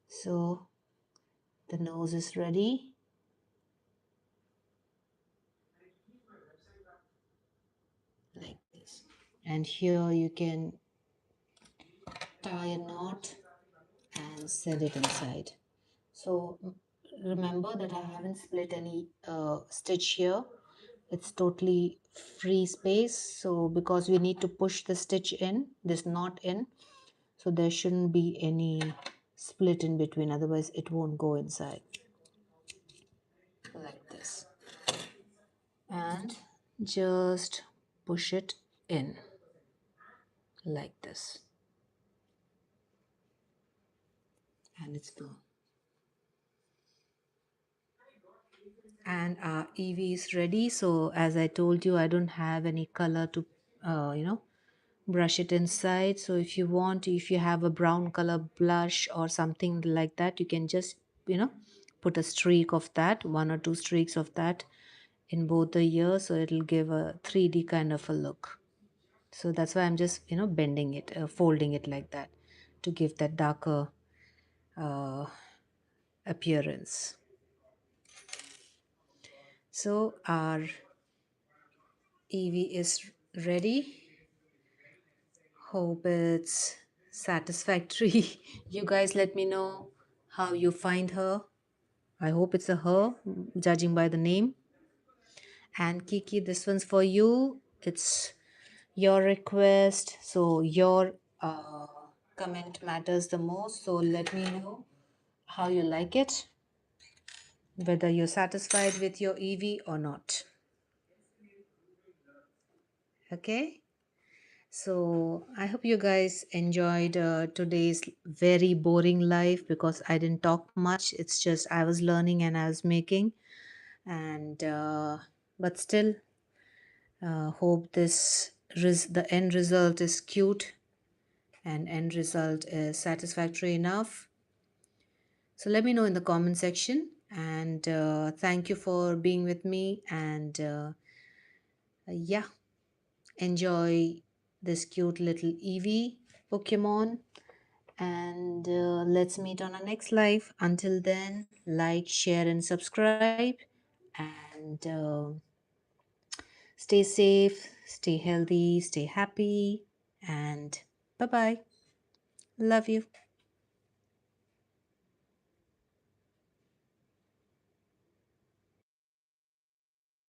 A: So the nose is ready. Like this. And here you can tie a knot and set it inside. So remember that I haven't split any stitch here. It's totally free space. So because we need to push the stitch in, this knot in, so there shouldn't be any split in between, otherwise it won't go inside. Like this. And just push it in like this. And it's gone. And our Eevee is ready. So as I told you, I don't have any color to brush it inside. So if you want, if you have a brown color blush or something like that, you can just put a streak of that, one or two streaks of that in both the ears, so it'll give a 3D kind of a look. So that's why I'm just bending it, folding it like that to give that darker uh, appearance. So our Eevee is ready. Hope it's satisfactory. You guys let me know how you find her. I hope it's a her, judging by the name. And Kiki, this one's for you. It's your request. So your comment matters the most. So let me know how you like it, whether you're satisfied with your Eevee or not. Okay. So I hope you guys enjoyed today's very boring life because I didn't talk much. It's just I was learning and I was making, and but still, hope the end result is cute and end result is satisfactory enough. So let me know in the comment section, and thank you for being with me, and yeah, enjoy this cute little Eevee Pokemon. And let's meet on our next live. Until then, like, share, and subscribe. And Stay safe, stay healthy, stay happy, and bye bye. Love you.